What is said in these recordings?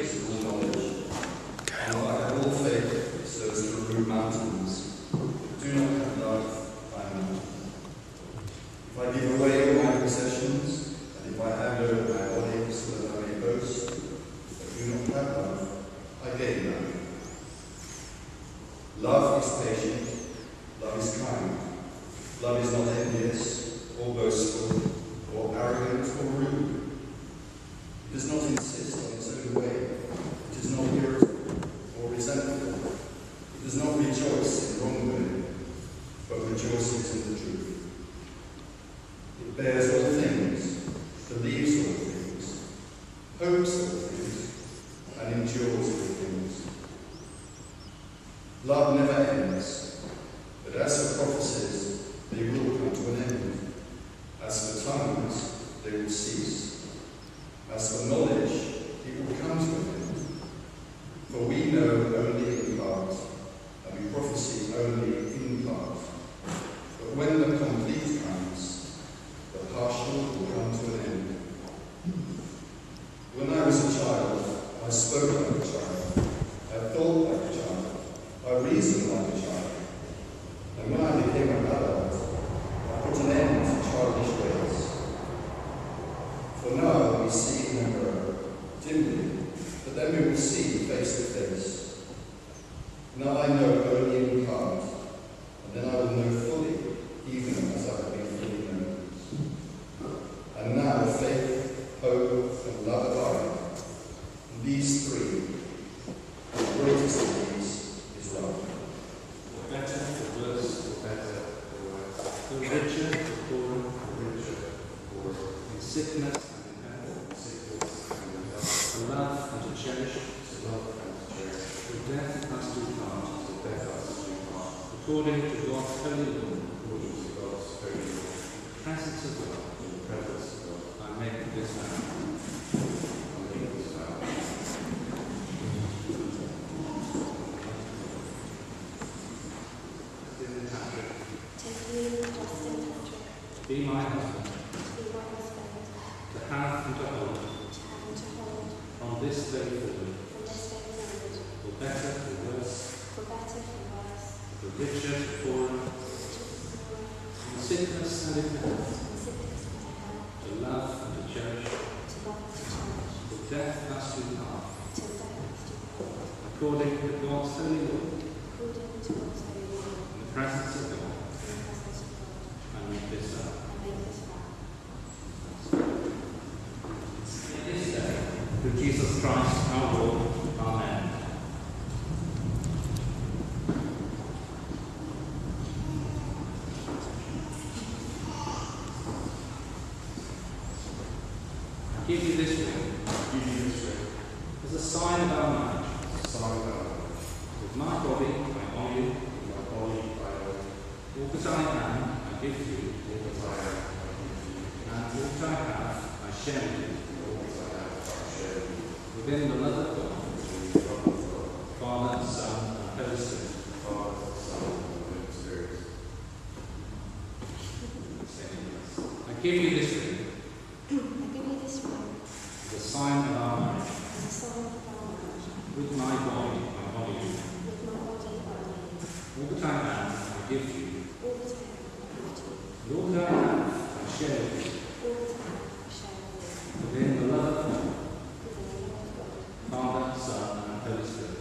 base of all knowledge. Now I have all faith so as to remove mountains. Do not have love, I am nothing. If I give away all my possessions, and if I hand over my body so that I may boast, but do not have love, I gain nothing. Love is patient, love is kind. Love is not envious, or boastful, or arrogant, or rude. It does not insist on its own way. It is not irritable or resentful. It does not rejoice in wrongdoing, but rejoices in the truth. It bears all things, believes all things, hopes all things, and endures all things. Love never ends, but as for prophecies, they will come to an end. As for tongues, they will cease. As for knowledge, it will come to an end. For we know only in part, and we prophesy only in part. But when the complete comes, the partial will come to an end. When I was a child, I spoke like a child, I thought like a child, I reasoned like a child. And when I became an adult, I put an end to childish ways. For now we see in a mirror, dimly, but then we will see face to face. Now I know only in part, and then I will know fully, even as I have been fully known. And now faith, hope, and love abide. And these three, the greatest of these is love. The better, the worse, the better, the worse. The richer, the poorer, the richer, the poorer. In sickness and in health, in sickness and in health. To love and to cherish, to love and to cherish. To death us do part, to death us do part. According to God's holy law, according to God's holy law. In the presence of God, in the presence of God, I make this vow. I make this vow. Be my husband, to have and to hold, on this day forward, for better, for worse, for richer, for poorer, in sickness and in health, to love and to cherish, for death us do part, according to God's holy law, in the presence of God. I make this vow. In this day, through Jesus Christ our Lord. Amen. I give you this ring. As a sign of our marriage. With my body, I honour you. With my body, I honour you. All that I am, I give you. All that I am, I give you. And all that I have, I share with you. All that I have, I share with you. Within the love of God, Father, Son, and Holy Spirit. Father, Son, and Holy Spirit. I give you this ring. As a sign of our marriage. With my body, I honour you. All that I have, I give you. And all that I have, I share with you. Within the love of God, Father, Son, and Holy Spirit.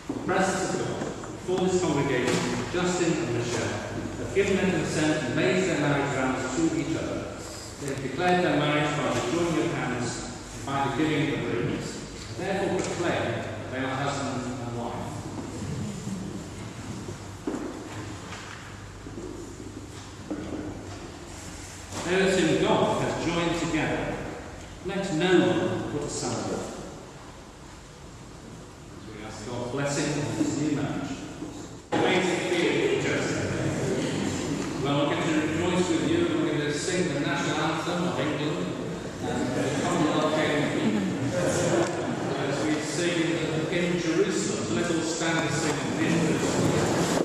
In the presence of God, before this congregation, Justin and Michelle have given their consent and raised their marriage vows to each other. They have declared their marriage by the joining of hands and by the giving of rings. Therefore proclaim that they are husband and wife. Those whom God has joined together, let no one put asunder. As we ask God's blessing on this new marriage. Amazing feeling, Joseph. Well, we're going to rejoice with you, and we're going to sing the national anthem of England and the Commonwealth Hymn. As we sing in Jerusalem, let us stand and sing in Jerusalem.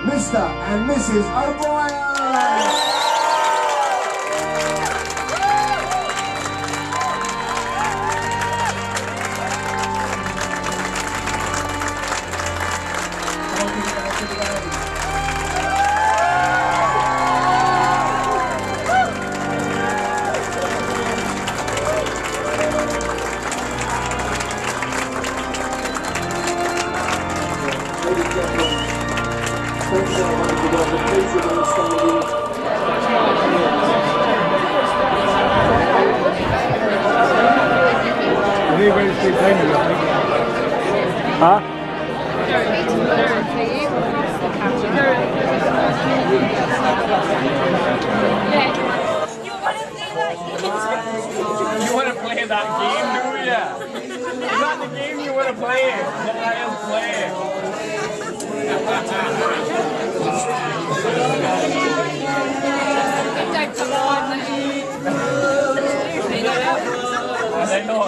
Mr. and Mrs. O'Brien. You want to play that game, do you? Is that the game you want to play? That I am playing. They know.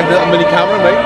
Little mini camera, mate.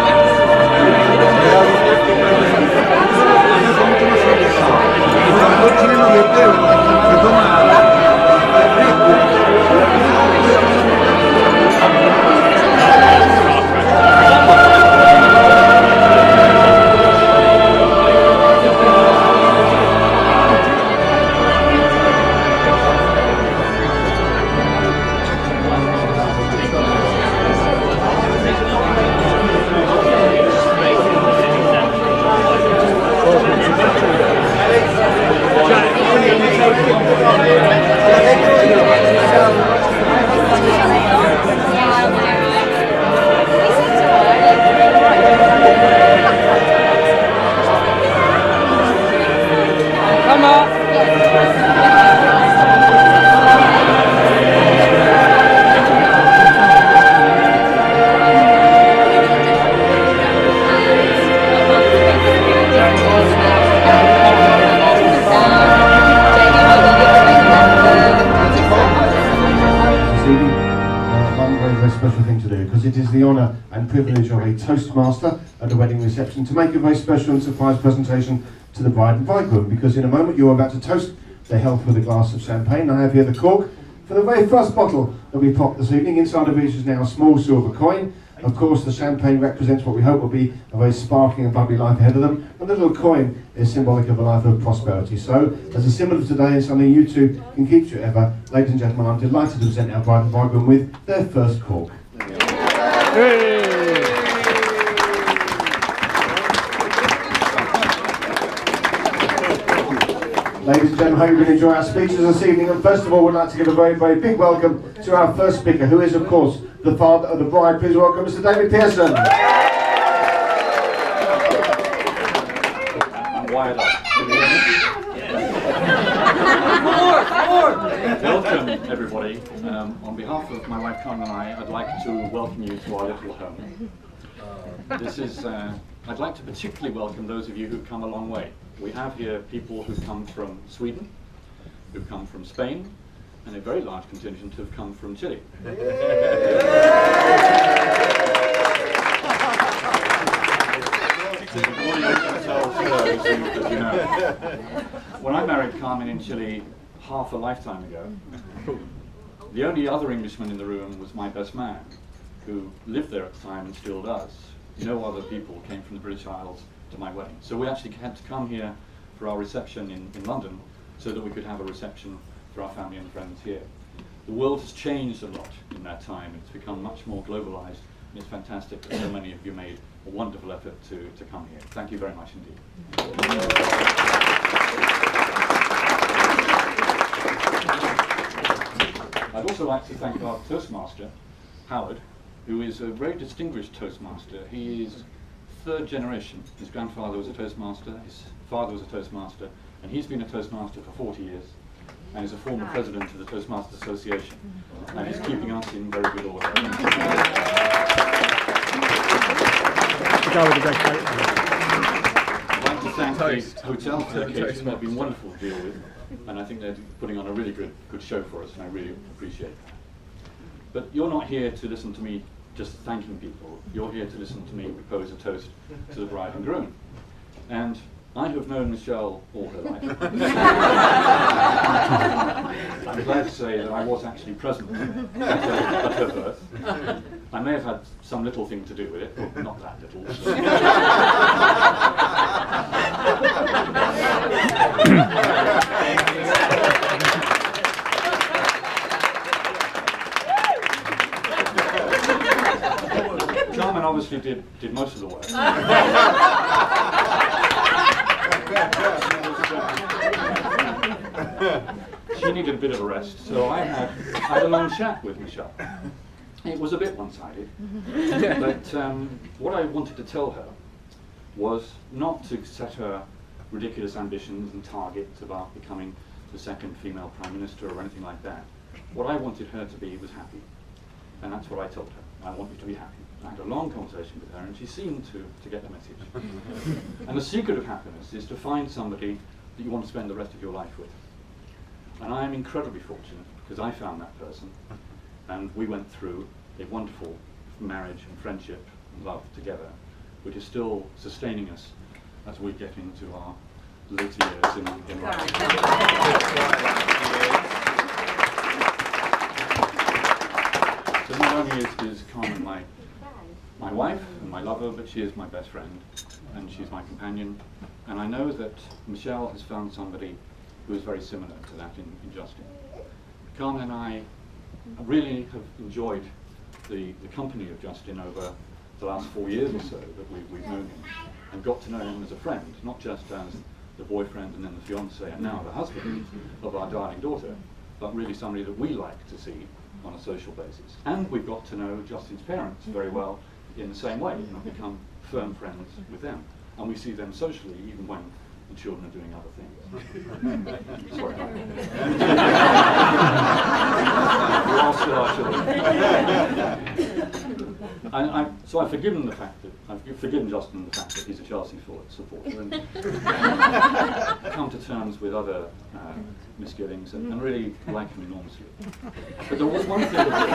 It is the honour and privilege of a Toastmaster at the wedding reception to make a very special and surprise presentation to the bride and bridegroom, because in a moment you're about to toast their health with a glass of champagne. I have here the cork for the very first bottle that we popped this evening. Inside of which is now a small silver coin. Of course, the champagne represents what we hope will be a very sparkling and bubbly life ahead of them, and the little coin is symbolic of a life of prosperity. So, as a symbol of today and something you two can keep forever, ladies and gentlemen, I'm delighted to present our bride and bridegroom with their first cork. Ladies and gentlemen, hope you've been enjoying our speeches this evening, and first of all we'd like to give a very, very big welcome to our first speaker, who is of course the father of the bride. Please welcome Mr. David Pearson. I'm wired up. Welcome everybody. On behalf of my wife Carmen and I'd like to welcome you to our little home. This is, I'd like to particularly welcome those of you who've come a long way. We have here people who've come from Sweden, who've come from Spain, and a very large contingent who've come from Chile. When I married Carmen in Chile half a lifetime ago, the only other Englishman in the room was my best man, who lived there at the time and still does. No other people came from the British Isles to my wedding. So we actually had to come here for our reception in London so that we could have a reception for our family and friends here. The world has changed a lot in that time. It's become much more globalized, and it's fantastic that so many of you made a wonderful effort to come here. Thank you very much indeed. I'd also like to thank our Toastmaster, Howard, who is a very distinguished Toastmaster. He is third generation. His grandfather was a Toastmaster, his father was a Toastmaster, and he's been a Toastmaster for 40 years, and is a former president of the Toastmasters Association, and he's keeping us in very good order. Go with the red coat. I'd like to thank the hotel for the occasion. They've been wonderful to deal with, and I think they're putting on a really good show for us, and I really appreciate that. But you're not here to listen to me just thanking people. You're here to listen to me propose a toast to the bride and groom. And I have known Michelle all her life. I'm glad to say that I was actually present at her birth. I may have had some little thing to do with it, but not that little. Carmen obviously did most of the work. She needed a bit of a rest, so I had a long chat with Michelle. It was a bit one-sided, but what I wanted to tell her was not to set her ridiculous ambitions and targets about becoming the second female Prime Minister or anything like that. What I wanted her to be was happy, and that's what I told her. I want you to be happy. I had a long conversation with her, and she seemed to get the message. And the secret of happiness is to find somebody that you want to spend the rest of your life with. And I am incredibly fortunate because I found that person, and we went through a wonderful marriage and friendship and love together, which is still sustaining us as we get into our later years in life. So not only is Carmen my wife and my lover, but she is my best friend, and she's my companion. And I know that Michelle has found somebody who is very similar to that in Justin. Carmen and I really have enjoyed the company of Justin over the last 4 years or so that we've known him, and got to know him as a friend, not just as the boyfriend and then the fiance and now the husband of our darling daughter, but really somebody that we like to see on a social basis. And we've got to know Justin's parents very well in the same way, and have become firm friends with them. And we see them socially even when the children are doing other things. Sorry. We all still are children. So I've forgiven Justin the fact that he's a Chelsea supporter, and come to terms with other misgivings, and really like him enormously. But there was one thing that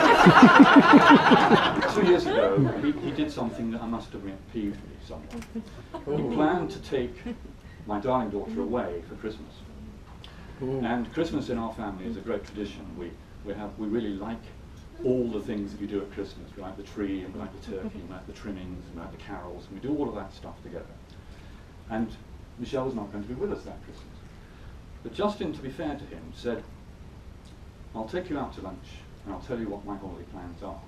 2 years ago, he did something that I must admit peeved me somewhat. He planned to take my darling daughter away for Christmas. And Christmas in our family is a great tradition. We really like all the things that you do at Christmas. We like the tree, and we like the turkey, and we like the trimmings, and we like the carols, and we do all of that stuff together. And Michelle was not going to be with us that Christmas. But Justin, to be fair to him, said, "I'll take you out to lunch, and I'll tell you what my holiday plans are."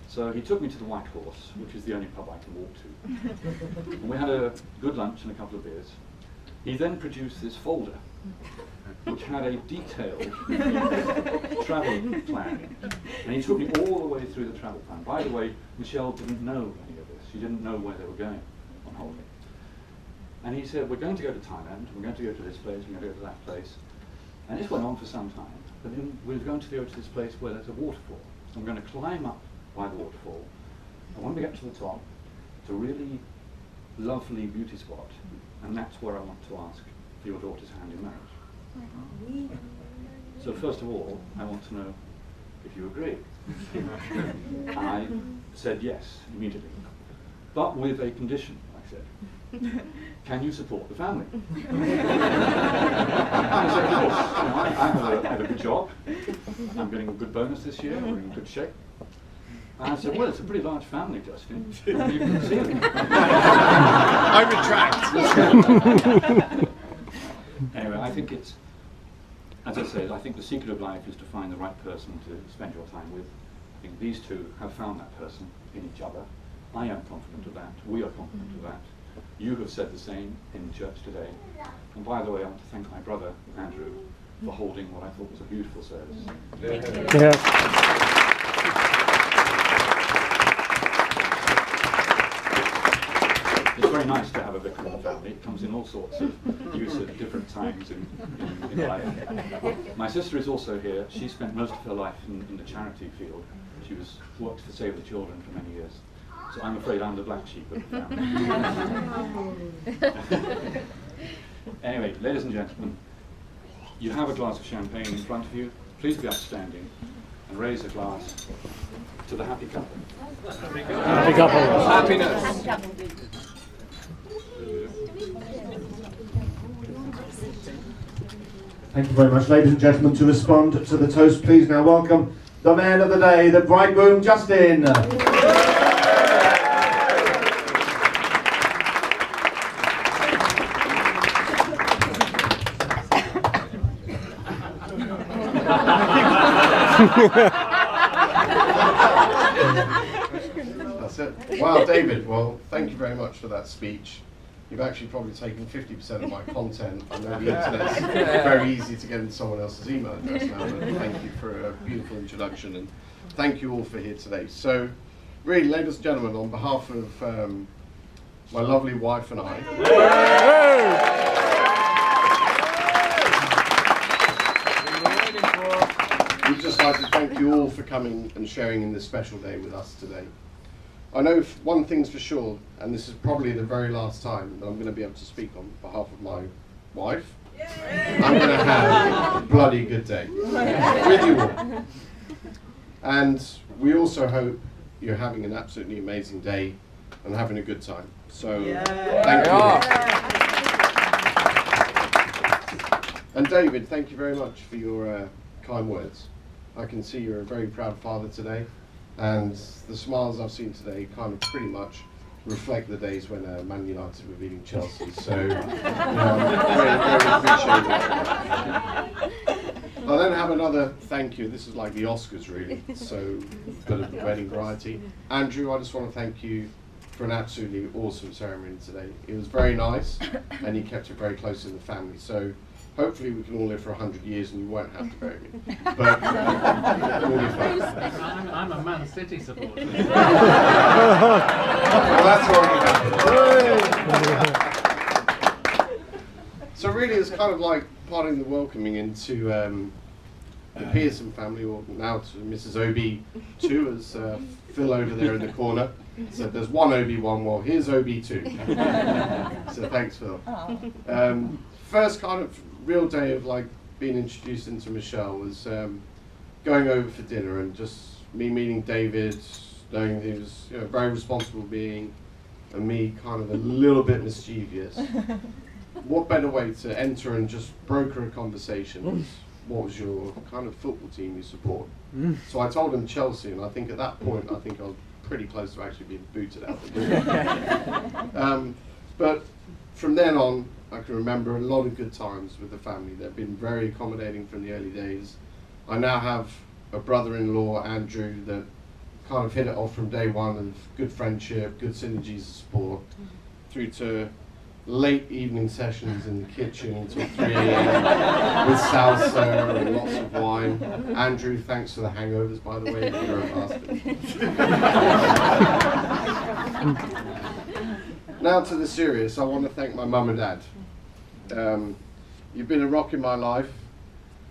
So he took me to the White Horse, which is the only pub I can walk to. And we had a good lunch and a couple of beers. He then produced this folder, which had a detailed travel plan. And he took me all the way through the travel plan. By the way, Michelle didn't know any of this. She didn't know where they were going on holiday. And he said, "We're going to go to Thailand, we're going to go to this place, we're going to go to that place." And this went on for some time. But then we're going to go to this place where there's a waterfall. And we're going to climb up by the waterfall. And when we get to the top, it's a really lovely beauty spot. And that's where I want to ask for your daughter's hand in marriage. So first of all, I want to know if you agree. I said yes, immediately. But with a condition, I said. Can you support the family? I said, of course. I have a good job. I'm getting a good bonus this year. We're in good shape. And I said, well, it's a pretty large family, Justin. You can see it. I retract. Anyway, I think it's, as I said, I think the secret of life is to find the right person to spend your time with. I think these two have found that person in each other. I am confident of that. We are confident of that. You have said the same in church today. And by the way, I want to thank my brother, Andrew, for holding what I thought was a beautiful service. Yeah. It's very nice to have a vicar in the family. apparently. It comes in all sorts of use at different times in life. My sister is also here. She spent most of her life in the charity field. She worked for Save the Children for many years. So I'm afraid I'm the black sheep of the family. Anyway, ladies and gentlemen, you have a glass of champagne in front of you. Please be upstanding and raise a glass to the happy couple. Happy couple. Happiness. Thank you very much, ladies and gentlemen. To respond to the toast, please now welcome the man of the day, the bridegroom, Justin. That's it. Wow, David, well, thank you very much for that speech. You've actually probably taken 50% of my content. I know the internet's very easy to get into someone else's email address now, but thank you for a beautiful introduction, and thank you all for here today. So, really, ladies and gentlemen, on behalf of my lovely wife and I, we'd just like to thank you all for coming and sharing in this special day with us today. I know one thing's for sure, and this is probably the very last time that I'm going to be able to speak on behalf of my wife. I'm going to have a bloody good day with you all. And we also hope you're having an absolutely amazing day and having a good time. So, thank you. And David, thank you very much for your kind words. I can see you're a very proud father today, and the smiles I've seen today kind of pretty much reflect the days when Man United were beating Chelsea. So, you know, I very appreciate it. I then have another thank you. This is like the Oscars, really. So, bit of the wedding variety. Andrew, I just want to thank you for an absolutely awesome ceremony today. It was very nice, and you kept it very close in the family. So, hopefully we can all live for 100 years and you won't have to bury me. But it'll be fun. I'm a Man City supporter. Well, that's already happened. So really it's kind of like parting the welcoming into the Pearson family, or now to Mrs. OB2, as Phil over there in the corner. So there's one OB1, well here's OB2. So thanks, Phil. First kind of real day of like being introduced into Michelle was going over for dinner, and just me meeting David, knowing he was, you know, a very responsible being, and me kind of a little bit mischievous. What better way to enter and just broker a conversation was, what was your kind of football team you support? So I told him Chelsea, and I think at that point I think I was pretty close to actually being booted out the door. But from then on, I can remember a lot of good times with the family. They've been very accommodating from the early days. I now have a brother-in-law, Andrew, that kind of hit it off from day one of good friendship, good synergies of support, through to late evening sessions in the kitchen until 3 a.m. with salsa and lots of wine. Andrew, thanks for the hangovers, by the way, you're a bastard. Now to the serious, I want to thank my mum and dad. You've been a rock in my life.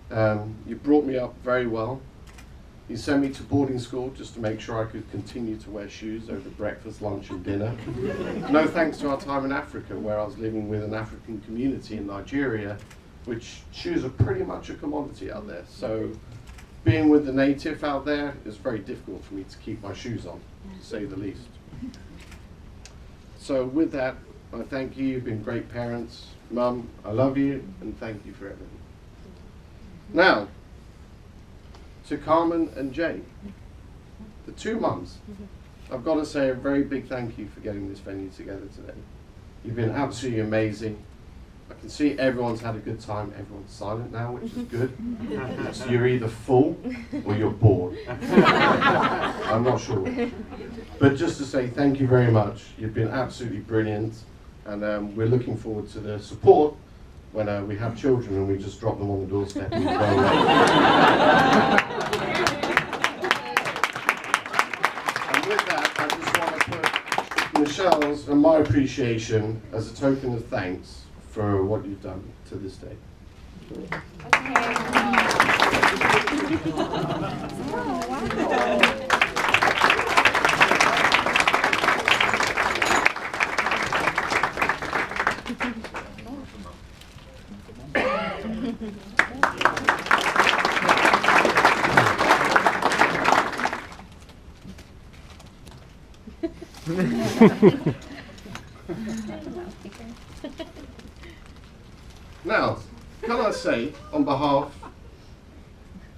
You brought me up very well. You sent me to boarding school just to make sure I could continue to wear shoes over breakfast, lunch and dinner. No thanks to our time in Africa, where I was living with an African community in Nigeria, which shoes are pretty much a commodity out there. So being with the native out there is very difficult for me to keep my shoes on, to say the least. So with that, I thank you. You've been great parents. Mum, I love you, and thank you for everything. Now, to Carmen and Jay, the two mums, I've got to say a very big thank you for getting this venue together today. You've been absolutely amazing. I can see everyone's had a good time. Everyone's silent now, which is good. So you're either full or you're bored. I'm not sure. But just to say thank you very much. You've been absolutely brilliant. And we're looking forward to the support when we have children and we just drop them on the doorstep. And with that, I just want to put Michelle's and my appreciation as a token of thanks for what you've done to this day. Now, can I say, on behalf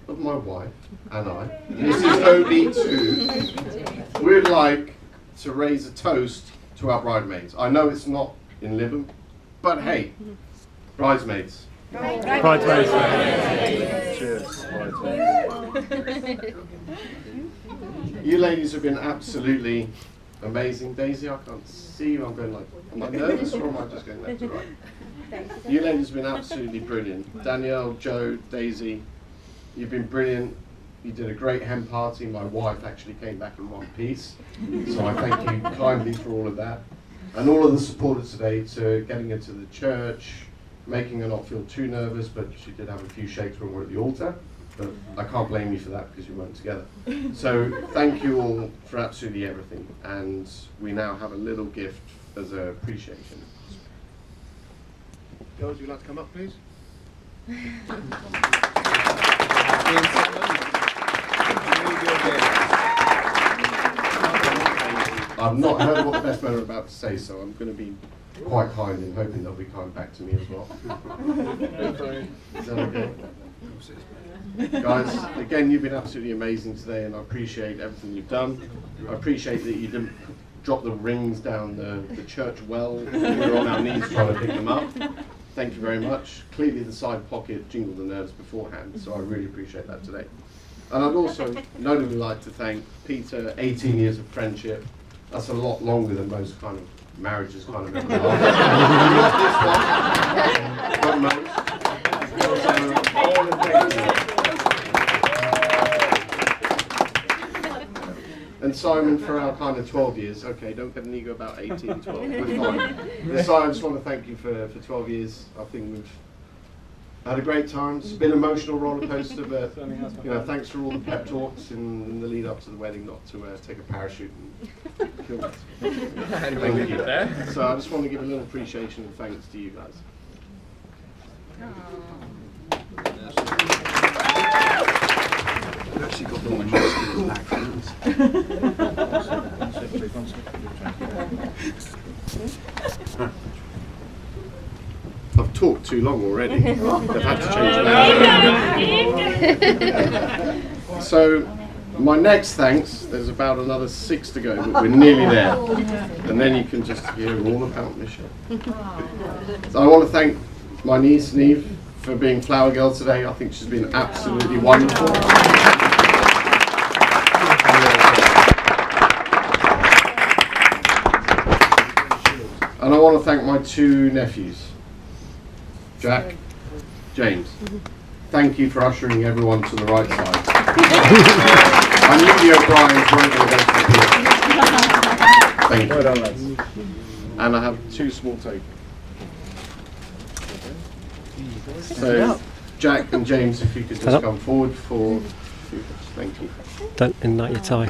of my wife and I, Mrs. Obi too, we'd like to raise a toast to our bridesmaids. I know it's not in Libham, but hey, bridesmaids. Bridesmaids. Cheers, bridesmaids. You ladies have been absolutely amazing. Daisy, I can't see you. I'm going like, am I nervous or am I just going left to right? You ladies have been absolutely brilliant. Danielle, Joe, Daisy, you've been brilliant. You did a great hen party. My wife actually came back in one piece. So I thank you kindly for all of that. And all of the supporters today to getting her to the church, making her not feel too nervous, but she did have a few shakes when we were at the altar. But I can't blame you for that because you weren't together. So thank you all for absolutely everything. And we now have a little gift as an appreciation. Girls, would you like to come up, please? I've not heard what the best men are about to say, so I'm going to be quite kind and hoping they'll be kind back to me as well. Is that okay? Guys, again, you've been absolutely amazing today, and I appreciate everything you've done. I appreciate that you didn't drop the rings down the church well. We were on our knees trying to pick them up. Thank you very much. Clearly the side pocket jingled the nerves beforehand, so I really appreciate that today. And I'd also notably like to thank Peter, 18 years of friendship. That's a lot longer than most kind of marriages kind of ever are. Not this one, but most. And Simon for our kind of 12 years. Okay, don't get an ego about 18, 12. We're fine. So I just want to thank you for 12 years. I think we've had a great time. It's been an emotional roller coaster, but you know, thanks for all the pep talks in the lead up to the wedding, not to take a parachute and kill us. Thank you. So I just want to give a little appreciation and thanks to you guys. We've actually got all my messages back from I've talked too long already. They've had to change that. So, my next thanks, there's about another 6 to go, but we're nearly there. And then you can just hear all about Michelle. So I want to thank my niece, Neve, for being Flower Girl today. I think she's been absolutely wonderful. And I want to thank my 2 nephews, Jack, James. Thank you for ushering everyone to the right side. I knew the O'Briens weren't going to go to the Thank you. And I have 2 small tokens. So, Jack and James, if you could just come forward for... Thank you. Don't ignite your tie.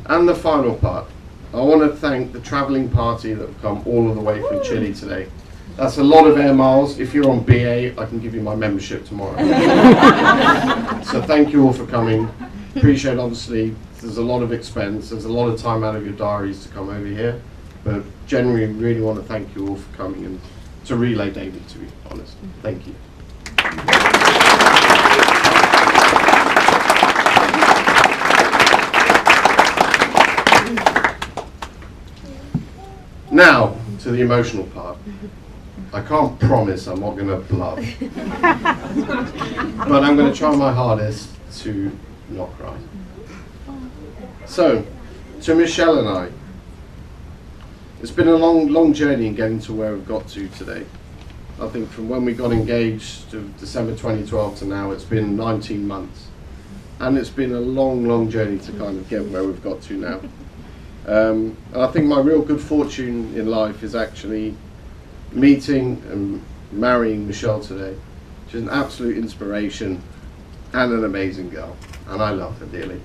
And the final part, I want to thank the travelling party that have come all of the way from Chile today. That's a lot of air miles. If you're on BA, I can give you my membership tomorrow. So thank you all for coming. Appreciate, obviously, there's a lot of expense, there's a lot of time out of your diaries to come over here, but generally really want to thank you all for coming and to relay David, to be honest. Thank you. Now, to the emotional part. I can't promise I'm not going to bluff, but I'm going to try my hardest to not cry. So, to Michelle and I, it's been a long journey in getting to where we've got to today. I think from when we got engaged to December 2012 to now, it's been 19 months. And it's been a long, long journey to kind of get where we've got to now. And I think my real good fortune in life is actually meeting and marrying Michelle today. She's an absolute inspiration and an amazing girl. And I love her dearly.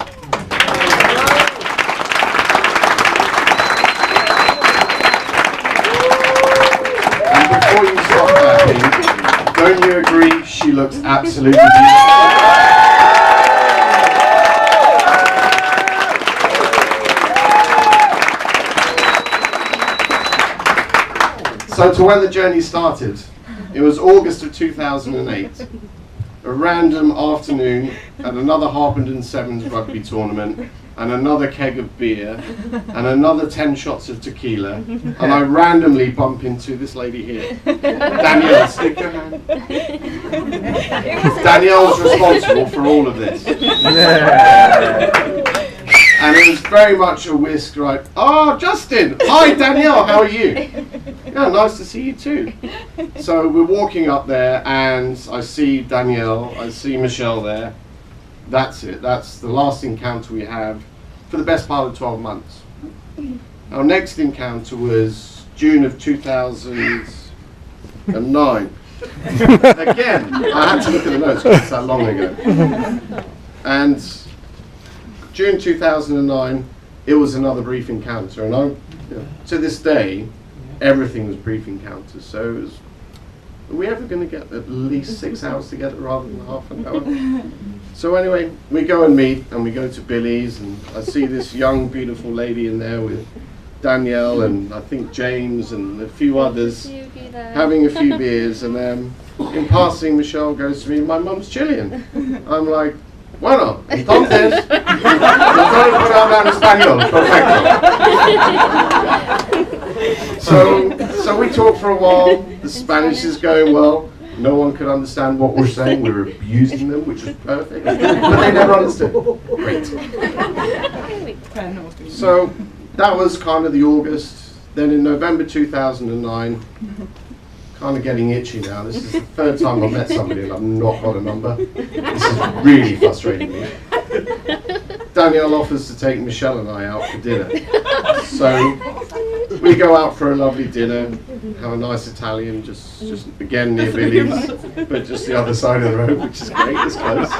And before you stop clapping, don't you agree she looks absolutely beautiful? So to when the journey started, it was August of 2008. A random afternoon at another Harpenden Sevens rugby tournament, and another keg of beer, and another 10 shots of tequila, and I randomly bump into this lady here. Danielle, stick your hand. Danielle's responsible for all of this. And it was very much a whisk, right? Oh, Justin! Hi, Danielle, how are you? Yeah, nice to see you too. So we're walking up there, and I see Danielle, I see Michelle there. That's it. That's the last encounter we have for the best part of 12 months. Our next encounter was June of 2009. Again, I had to look at the notes because it's that long ago. And June 2009, it was another brief encounter, and to this day, everything was brief encounters. So it was, are we ever going to get at least 6 hours together rather than half an hour? So anyway, we go and meet, and we go to Billy's, and I see this young, beautiful lady in there with Danielle and I think James and a few others having a few beers, and in passing, Michelle goes to me, "My mum's Chilean." I'm like, "Bueno, entonces, nosotros podemos hablar español, perfecto." So we talk for a while, the Spanish is going well, no one could understand what we're saying, we were abusing them, which was perfect, but they never understood. Great. So that was kind of the August. Then in November 2009, kind of getting itchy now. This is the third time I've met somebody and I've not got a number. This is really frustrating me. Danielle offers to take Michelle and I out for dinner. So we go out for a lovely dinner, have a nice Italian, just again near Billy's, but just the other side of the road, which is great, it's close.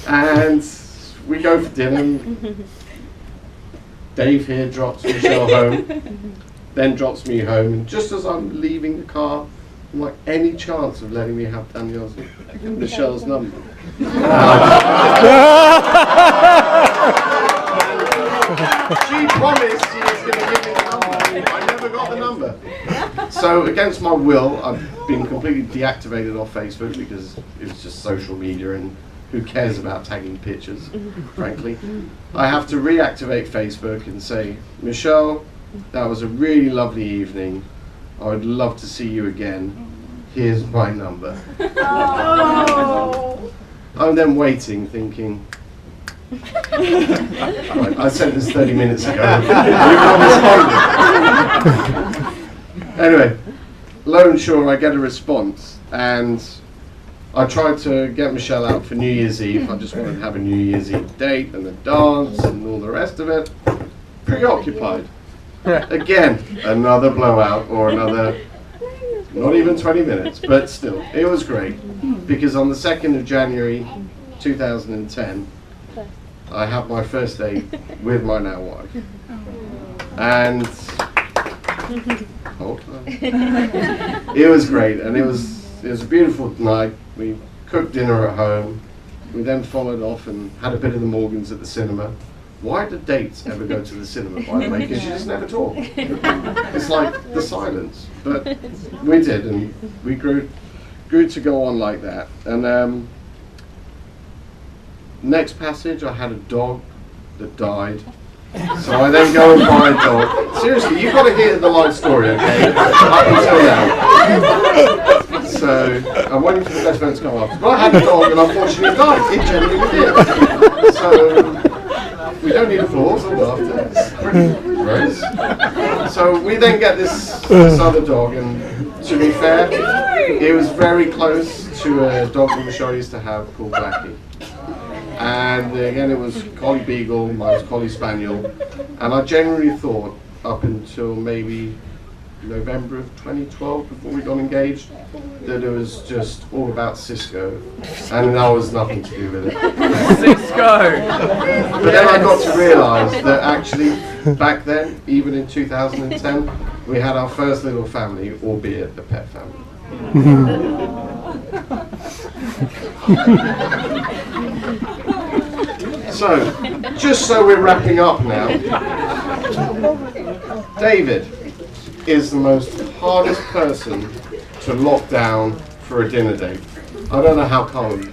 And we go for dinner. Dave here drops Michelle home, then drops me home, and just as I'm leaving the car, I'm like, any chance of letting me have Michelle's number? She promised she was going to give me the number. I never got the number. So against my will, I've been completely deactivated off Facebook because it's just social media and who cares about tagging pictures, frankly. I have to reactivate Facebook and say, "Michelle, that was a really lovely evening. I would love to see you again. Here's my number." Oh. I'm then waiting, thinking, I sent this 30 minutes ago. You've not responded. Anyway, lo and sure, I get a response, and I tried to get Michelle out for New Year's Eve. I just wanted to have a New Year's Eve date and a dance and all the rest of it. Preoccupied. Again, another blowout or another, not even 20 minutes, but still, it was great. Because on the 2nd of January 2010, I had my first date with my now wife. And it was great, and it was a beautiful night. We cooked dinner at home. We then followed off and had a bit of the Morgans at the cinema. Why do dates ever go to the cinema, by the way? Because you just never talk. It's like the silence. But we did, and we grew to go on like that. And next passage, I had a dog that died. So I then go and buy a dog. Seriously, you've got to hear the life story, okay? Up until now. So I'm waiting for the best friend to come after. But I had a dog and unfortunately it died. It genuinely did. So we don't need applause or laughter. It's pretty gross. So we then get this other dog, and to be fair, it was very close to a dog that Michelle used to have called Blackie. And again, it was Collie Beagle, mine was Collie Spaniel. And I generally thought, up until maybe November of 2012, before we got engaged, that it was just all about Cisco, and that was nothing to do with it. Cisco! But then I got to realise that actually, back then, even in 2010, we had our first little family, albeit a pet family. So, just so we're wrapping up now, David is the most hardest person to lock down for a dinner date. I don't know how Carmen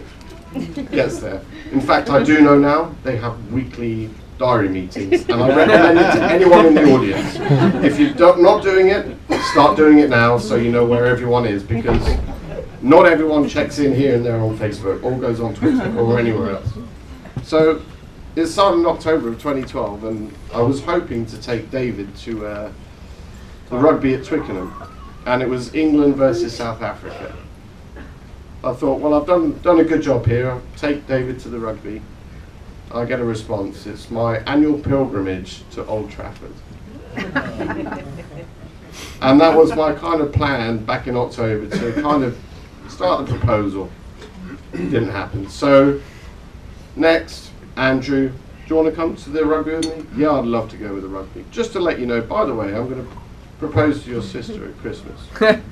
gets there. In fact, I do know now they have weekly diary meetings, and I recommend it to anyone in the audience. If you're not doing it, start doing it now so you know where everyone is, because not everyone checks in here and there on Facebook, all goes on Twitter or anywhere else. So it started in October of 2012, and I was hoping to take David to the rugby at Twickenham, and it was England versus South Africa. I thought, well, I've done a good job here. I'll take David to the rugby. I get a response. It's my annual pilgrimage to Old Trafford. And that was my kind of plan back in October, to kind of start the proposal. Didn't happen. So next, Andrew, do you want to come to the rugby with me? Yeah, I'd love to go with the rugby. Just to let you know, by the way, I'm going to propose to your sister at Christmas.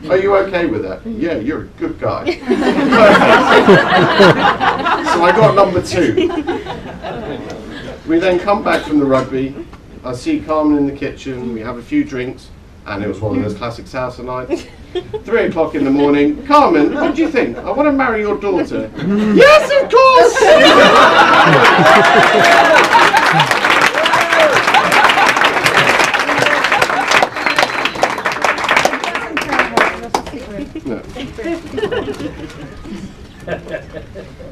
Are you okay with that? Yeah, you're a good guy. So I got number 2. We then come back from the rugby. I see Carmen in the kitchen. We have a few drinks, and it was one of those classic salsa nights. 3 o'clock in the morning. Carmen, what do you think? I want to marry your daughter. Yes, of course!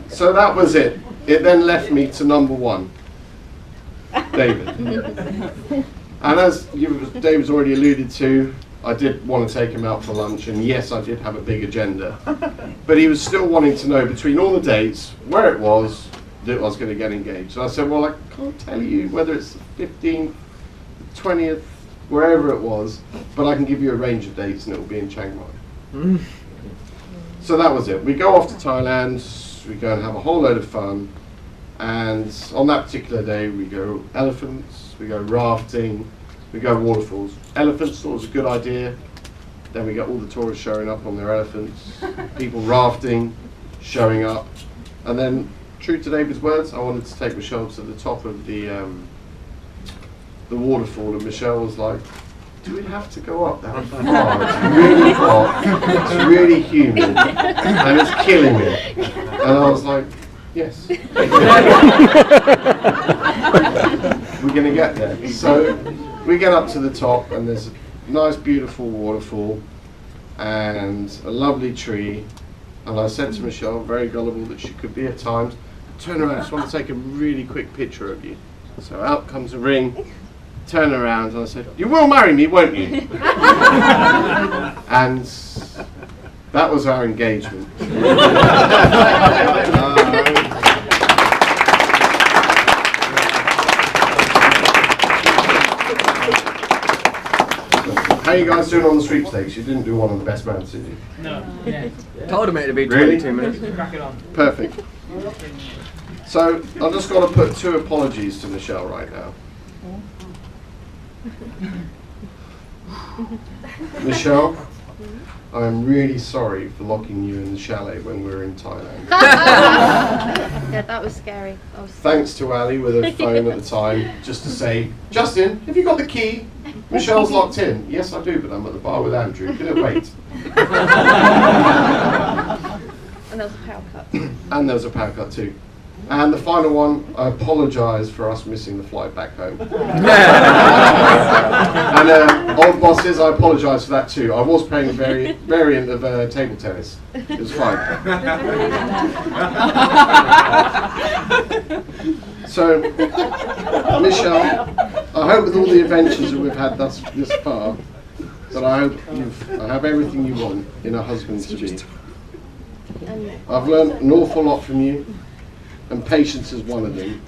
So that was it. It then left me to number 1, David. And as David's already alluded to, I did want to take him out for lunch, and yes, I did have a big agenda. But he was still wanting to know, between all the dates, where it was that I was going to get engaged. So I said, well, I can't tell you whether it's the 15th, the 20th, wherever it was, but I can give you a range of dates, and it will be in Chiang Mai. So that was it. We go off to Thailand, we go and have a whole load of fun, and on that particular day we go elephants, we go rafting, we go waterfalls. Elephants thought it was a good idea, then we got all the tourists showing up on their elephants, people rafting, showing up, and then, true to David's words, I wanted to take Michelle to the top of the waterfall, and Michelle was like, do we have to go up that far? It's really hot, it's really humid, and it's killing me. And I was like, yes. We're going to get there. So we get up to the top, and there's a nice, beautiful waterfall, and a lovely tree. And I said to Michelle, very gullible that she could be at times, turn around, I just want to take a really quick picture of you. So out comes a ring. Turn around, and I said, you will marry me, won't you? And that was our engagement. How are you guys doing on the sweepstakes? You didn't do one on the best man, did you? No. Yeah. Told him it'd be Really? 22 minutes. Crack it on. Perfect. So I've just got to put 2 apologies to Michelle right now. Michelle, I'm really sorry for locking you in the chalet when we were in Thailand. Yeah, that was scary. Thanks to Ali with her phone at the time, just to say, Justin, have you got the key? Michelle's locked in. Yes, I do, but I'm at the bar with Andrew. Can it wait? And there was a power cut. And there was a power cut too. And the final one, I apologise for us missing the flight back home. And old bosses, I apologise for that too. I was playing a variant of table tennis. It was fine. So, Michelle, I hope with all the adventures that we've had this far, that I hope I have everything you want in a husband to be. I've learned an awful lot from you, and patience is one of them.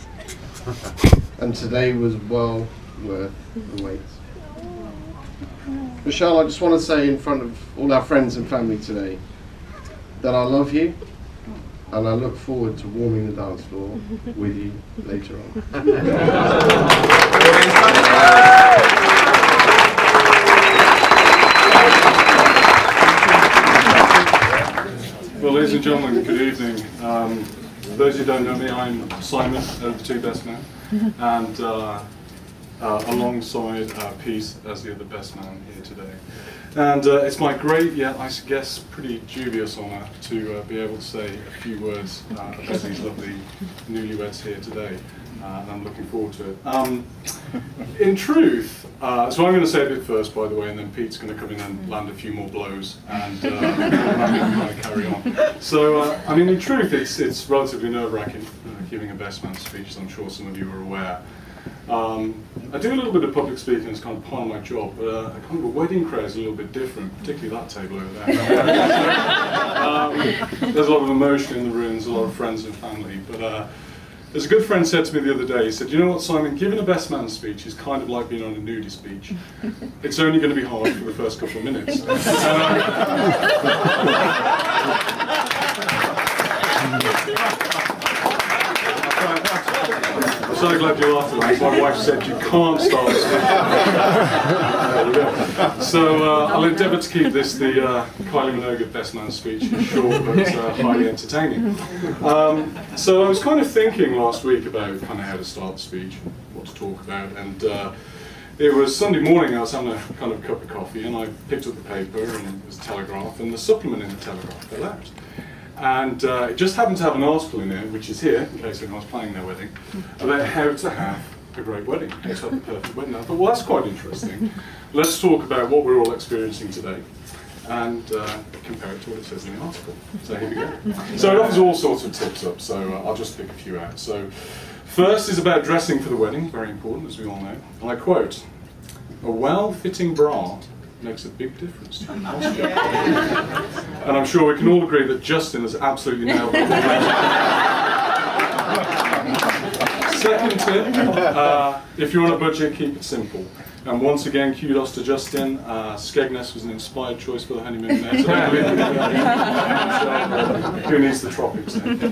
And today was well worth the wait. Michelle, I just want to say in front of all our friends and family today that I love you, and I look forward to warming the dance floor with you later on. Well, ladies and gentlemen, good evening. For those who don't know me, I'm Simon of the Two Best Men, and alongside Pete as the other best man here today. And it's my great, yet I guess pretty dubious honour to be able to say a few words about these lovely newlyweds here today. And I'm looking forward to it. In truth, so I'm going to say a bit first, by the way, and then Pete's going to come in and land a few more blows, and I'm going to carry on. So, I mean, in truth, it's relatively nerve-wracking giving a best man speech, as I'm sure some of you are aware. I do a little bit of public speaking as kind of part of my job, but kind of a wedding crowd is a little bit different, particularly that table over there. There's a lot of emotion in the room, there's a lot of friends and family, but as a good friend said to me the other day, he said, you know what, Simon, giving a best man speech is kind of like being on a nudie speech. It's only going to be hard for the first couple of minutes. I'm so glad you laughed at that. My wife said you can't start speaking. So I'll endeavour to keep this the Kylie Minogue best man speech, short but highly entertaining. So I was kind of thinking last week about kind of how to start the speech, what to talk about, and it was Sunday morning. I was having a kind of cup of coffee, and I picked up the paper, and it was Telegraph, and the supplement in the Telegraph fell out. And it just happened to have an article in there, which is here, in case anyone's planning their wedding, about how to have a great wedding, how to have a perfect wedding. I thought, well, that's quite interesting. Let's talk about what we're all experiencing today and compare it to what it says in the article. So here we go. So it offers all sorts of tips up, so I'll just pick a few out. So first is about dressing for the wedding, very important, as we all know. And I quote, "A well-fitting bra makes a big difference to your posture." And I'm sure we can all agree that Justin has absolutely nailed it. Second tip, if you're on a budget, keep it simple. And once again, kudos to Justin. Skegness was an inspired choice for the honeymoon there. Who needs the tropics then?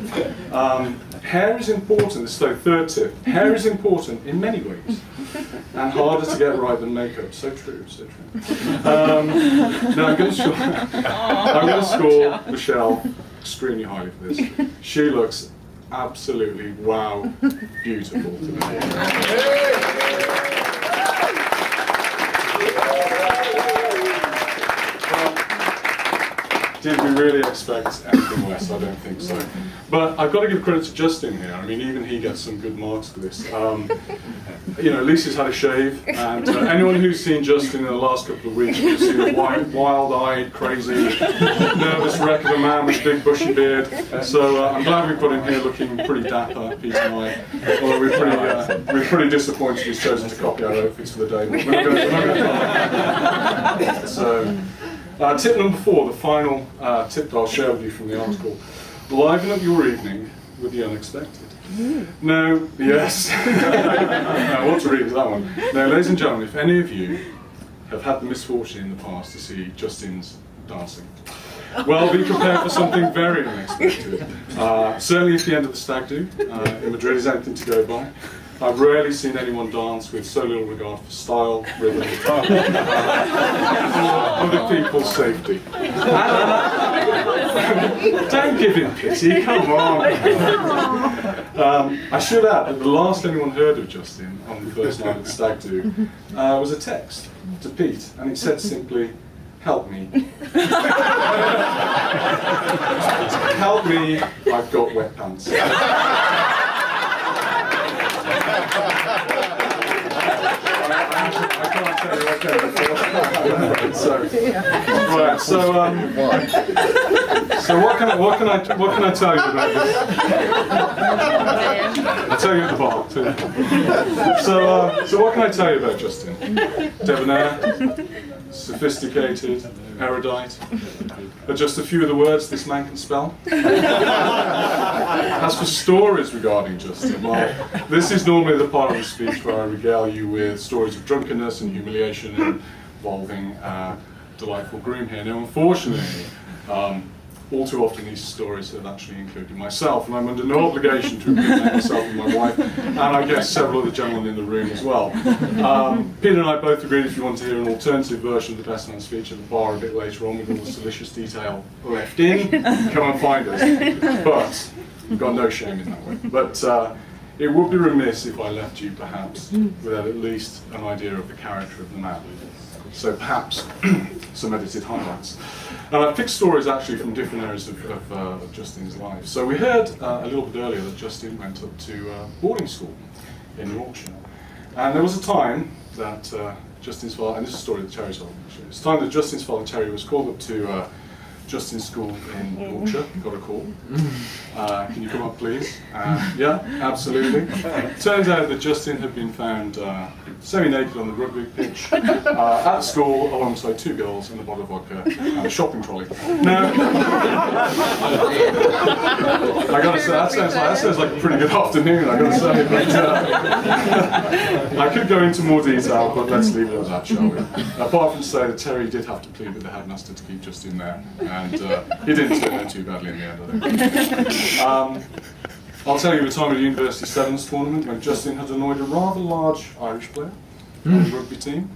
Hair is important. This is the third tip. Hair is important in many ways, and harder to get right than makeup. So true, so true. Now I'm going to score Michelle extremely highly for this. She looks absolutely wow, beautiful today. Did we really expect anything less? I don't think so. But I've got to give credit to Justin here. I mean, even he gets some good marks for this. You know, Lisa's had a shave, and anyone who's seen Justin in the last couple of weeks will see a wild-eyed, crazy, nervous wreck of a man with a big bushy beard. So I'm glad we put him here looking pretty dapper, Pete and I. Although we're pretty disappointed he's chosen to copy our outfits for the day. But we're not going to So. Tip number 4, the final tip that I'll share with you from the article. Liven up your evening with the unexpected. No, yes. I want to read into that one. Now, ladies and gentlemen, if any of you have had the misfortune in the past to see Justin's dancing, well, be prepared for something very unexpected. Certainly at the end of the stag do in Madrid is anything to go by. I've rarely seen anyone dance with so little regard for style, rhythm, other people's safety. Don't give him pity, come on. I should add that the last anyone heard of Justin on the first night of the stag do was a text to Pete, and it said simply, "Help me." Help me, I've got wet pants. I can't tell you what came before. So what can I tell you about this? I'll tell you at the bar too. So what can I tell you about Justin? Debonair, sophisticated, erudite. But just a few of the words this man can spell. As for stories regarding Justin, well, this is normally the part of the speech where I regale you with stories of drunkenness and humiliation involving delightful groom here. Now, unfortunately, all too often these stories have actually included myself, and I'm under no obligation to incriminate myself and my wife, and I guess several of the gentlemen in the room as well. Peter and I both agreed if you want to hear an alternative version of the Best Man speech at the bar a bit later on with all the salacious detail left in, come and find us. But we've got no shame in that way. But it would be remiss if I left you perhaps without at least an idea of the character of the man. So perhaps some edited highlights. And I picked stories actually from different areas of Justin's life. So we heard a little bit earlier that Justin went up to boarding school in Yorkshire. And there was a time that Justin's father, and this is a story that Terry told me actually, it was a time that Justin's father Terry was called up to Justin's school in Yorkshire, got a call. Can you come up please? Yeah, absolutely. Turns out that Justin had been found semi-naked on the rugby pitch at school alongside two girls and a bottle of vodka and a shopping trolley. Now, I gotta say, that sounds like a pretty good afternoon, I gotta say, but I could go into more detail, but let's leave it at that, shall we? Apart from to say that Terry did have to plead with the headmaster to keep Justin there, and he didn't turn out too badly in the end, I think. I'll tell you a time at the University Sevens tournament when Justin had annoyed a rather large Irish player on the rugby team.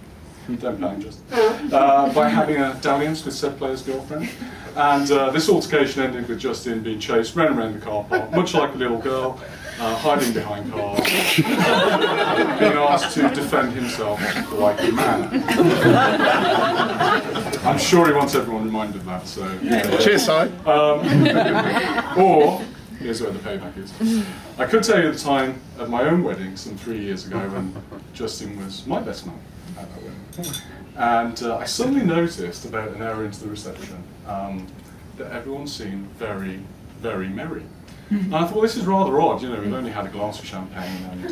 Don't blame Justin. By having a dalliance with said player's girlfriend. And this altercation ended with Justin being chased round and round the car park, much like a little girl, hiding behind cars, being asked to defend himself like a man. I'm sure he wants everyone reminded of that, so... Cheers, Si. Or, here's where the payback is. I could tell you at the time at my own wedding, some 3 years ago, when Justin was my best man at that wedding. And I suddenly noticed, about an hour into the reception, that everyone seemed very, very merry. And I thought, well, this is rather odd, you know, we've only had a glass of champagne and,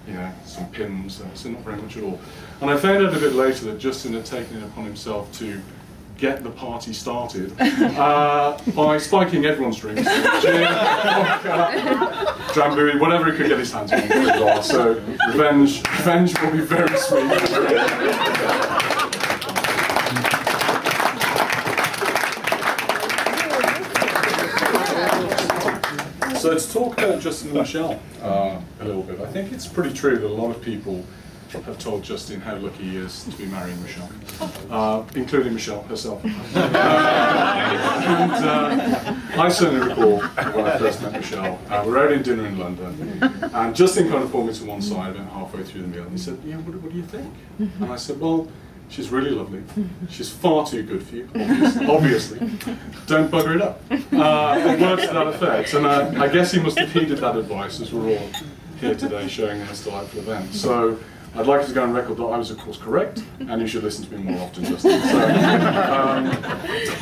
you know, some pins, so not very much at all. And I found out a bit later that Justin had taken it upon himself to get the party started by spiking everyone's drinks. Gin, vodka, Drambuie, whatever he could get his hands on. So revenge will be very sweet. So to talk about Justin and Michelle a little bit, I think it's pretty true that a lot of people have told Justin how lucky he is to be marrying Michelle, including Michelle herself. And I certainly recall when I first met Michelle, we were out in dinner in London, and Justin kind of pulled me to one side about halfway through the meal, and he said, yeah, what do you think? And I said, well, she's really lovely. She's far too good for you, obviously. Don't bugger it up. Words to that effect. And I guess he must have heeded that advice as we're all here today showing this delightful event. So I'd like to go on record that I was, of course, correct, and you should listen to me more often, Justin. So,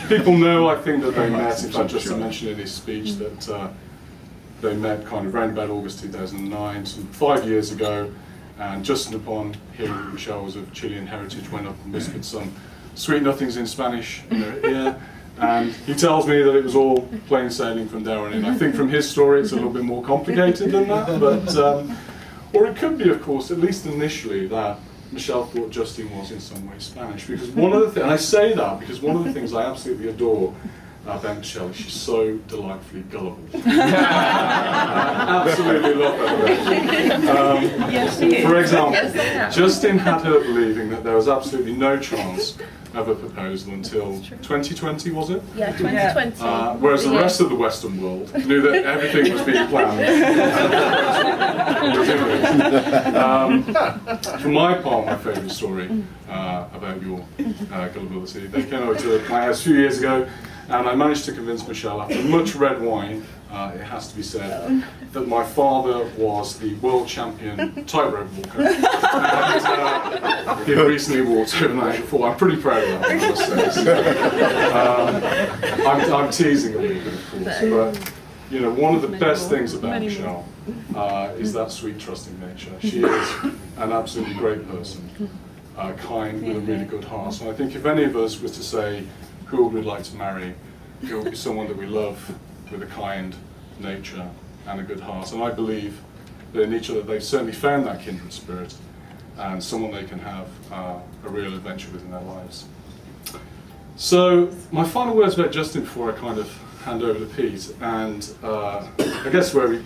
people know, I think, that they met, in fact, Justin mentioned in his speech that they met kind of around about August 2009, some 5 years ago. And Justin, upon hearing that Michelle was of Chilean heritage, went up and whispered some sweet nothings in Spanish in her ear. And he tells me that it was all plain sailing from there on in. I think from his story it's a little bit more complicated than that. But, or it could be, of course, at least initially, that Michelle thought Justin was in some way Spanish. Because one of the things, and I say that because one of the things I absolutely adore about Michelle is she's so delightfully gullible. Absolutely love that. For example, Justin had her believing that there was absolutely no chance of a proposal until 2020, was it? Yeah, 2020. Whereas the rest of the Western world knew that everything was being planned. For my part, my favourite story about your gullibility, they came over to my house a few years ago, and I managed to convince Michelle, after much red wine, it has to be said, that my father was the world champion tightrope walker. And he recently walked over the night before. I'm pretty proud of that, I must say. I'm teasing a little bit, of course, but you know, one of the best things about Michelle is that sweet, trusting nature. She is an absolutely great person. kind, with a really good heart. So I think if any of us was to say who would we like to marry, it would be someone that we love with a kind nature and a good heart. And I believe that in each other they've certainly found that kindred spirit and someone they can have a real adventure with in their lives. So my final words about Justin before I kind of hand over to Pete, and I guess where we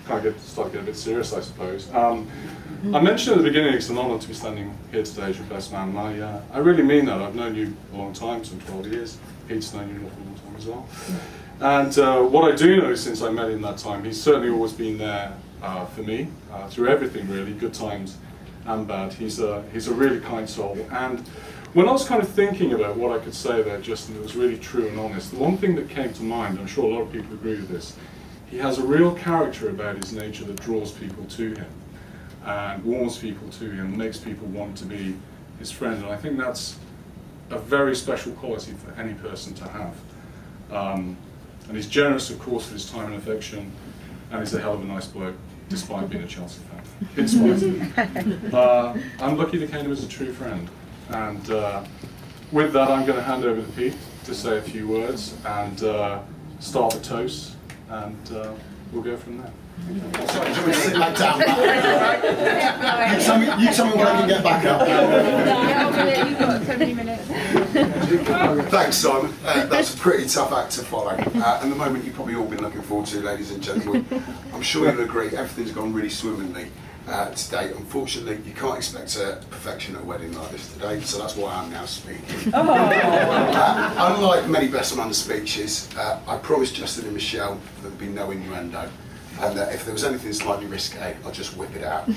kind of start to get a bit serious, I suppose. I mentioned at the beginning it's an honour to be standing here today as your best man, and I really mean that. I've known you a long time, some 12 years. Pete's known you an awful long time as well. And what I do know since I met him that time, he's certainly always been there for me, through everything really, good times and bad. He's a really kind soul. And when I was kind of thinking about what I could say about Justin that was really true and honest, the one thing that came to mind, I'm sure a lot of people agree with this, he has a real character about his nature that draws people to him and warms people to him, makes people want to be his friend. And I think that's a very special quality for any person to have. And he's generous, of course, with his time and affection, and he's a hell of a nice bloke, despite being a Chelsea fan. In spite. I'm lucky to count him as a true friend. And with that, I'm going to hand over to Pete to say a few words and start the toast, and we'll go from there. Sorry, do you want me to sit back down? You tell me when I can get back up. You've got so many minutes. Thanks, Simon. That's a pretty tough act to follow. And the moment you've probably all been looking forward to, ladies and gentlemen. I'm sure you'll agree, everything's gone really swimmingly today. Unfortunately, you can't expect perfection at a wedding like this today, so that's why I'm now speaking. Unlike many best man speeches, I promised Justin and Michelle there'd be no innuendo. And if there was anything slightly risque, I'll just whip it out.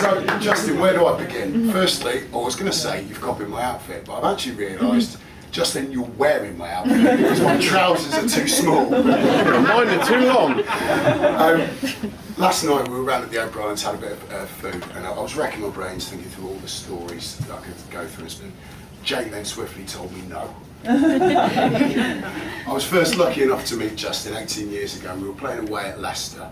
So, Justin, where do I begin? Firstly, I was going to say you've copied my outfit, but I've actually realised, Justin, you're wearing my outfit because my trousers are too small. Mine are too long. Last night we were around at the O'Briens, had a bit of food, and I was racking my brains thinking through all the stories that I could go through. And Jane then swiftly told me no. I was first lucky enough to meet Justin 18 years ago. We were playing away at Leicester.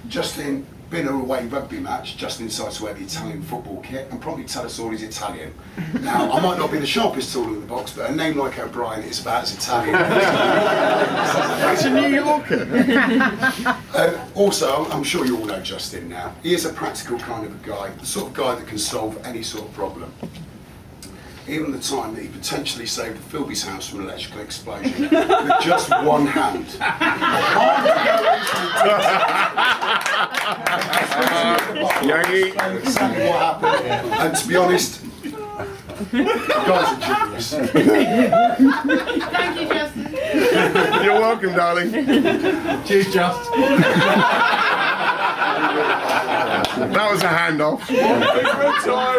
Justin, being an away rugby match, Justin decided to wear the Italian football kit and probably tell us all he's Italian. Now, I might not be the sharpest tool in the box, but a name like O'Brien is about as Italian. He's a New Yorker. Also, I'm sure you all know Justin now. He is a practical kind of a guy, the sort of guy that can solve any sort of problem. Even the time that he potentially saved Philby's house from an electrical explosion with just one hand. Exactly what happened. And to be honest, the guys are genius. Thank you, Justin. You're welcome, darling. Cheers, Just. That was a handoff.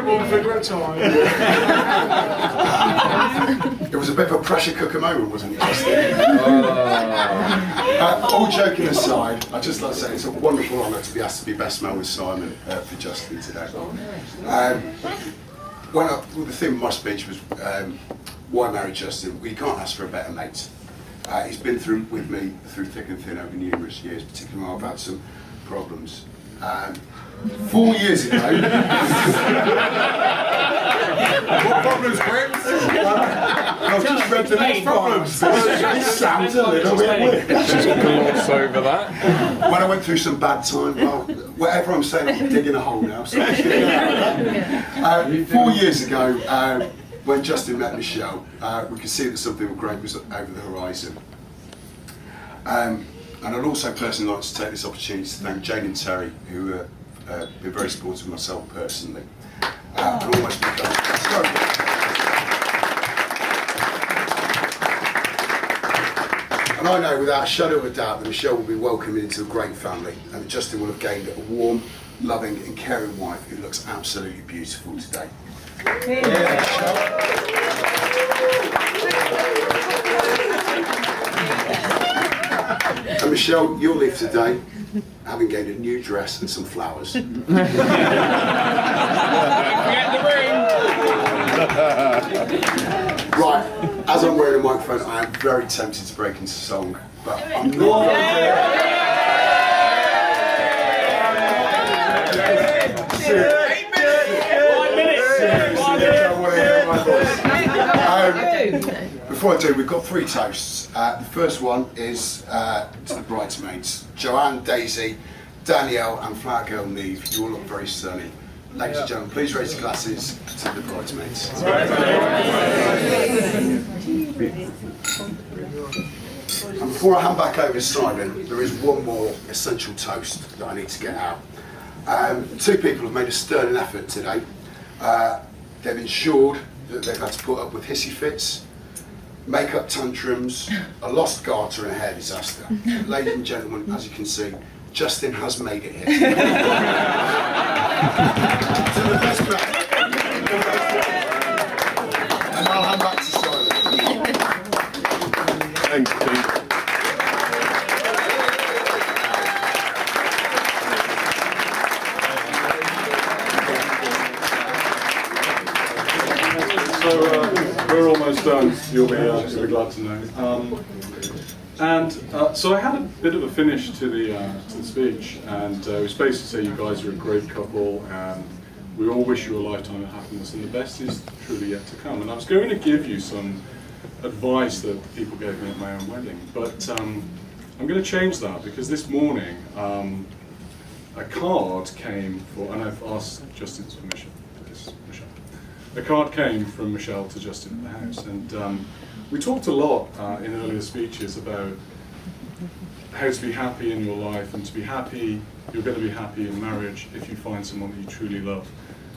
One figure at a time. It was a bit of a pressure cooker moment, wasn't it, Justin? All joking aside, I'd just like to say it's a wonderful honour to be asked to be best man with Simon for Justin today. The theme of my speech was why marry Justin? Well, you can't ask for a better mate. He's been with me through thick and thin over numerous years, particularly when I've had some problems. 4 years ago. What problems, Brent? I've just read the next problems. It sounds a little bit weird. Just gloss over that. When I went through some bad time, well, whatever I'm saying, I'm digging a hole now. So 4 years ago, when Justin met Michelle, we could see that something great was over the horizon. And I'd also personally like to take this opportunity to thank Jane and Terry, who have been very supportive of myself personally. And almost and I know without a shadow of a doubt that Michelle will be welcomed into a great family, and that Justin will have gained a warm, loving and caring wife who looks absolutely beautiful today. And Michelle, you'll leave today having gained a new dress and some flowers. Forget the ring. Right, as as I'm wearing a microphone, I am very tempted to break into song, but I'm not going to. Before I do, we've got 3 toasts. The first one is to the bridesmaids. Joanne, Daisy, Danielle and Flower Girl Neve. You all look very stunning. Ladies and gentlemen, please raise your glasses to the bridesmaids. And before I hand back over to Simon, there is one more essential toast that I need to get out. 2 people have made a sterling effort today. They've ensured that they've had to put up with hissy fits, make-up tantrums, a lost garter and a hair disaster. Ladies and gentlemen, as you can see, Justin has made it here. To the best man. And I'll hand back to Simon. Thanks, Pete. So we're almost done. You'll be glad to know. So I had a bit of a finish to the speech, and it was basically to say you guys are a great couple, and we all wish you a lifetime of happiness, and the best is truly yet to come. And I was going to give you some advice that people gave me at my own wedding, but I'm going to change that because this morning a card came for, and I've asked Justin's permission for this, Michelle. A card came from Michelle to Justin at the house, and we talked a lot in earlier speeches about how to be happy in your life, and to be happy, you're going to be happy in marriage if you find someone that you truly love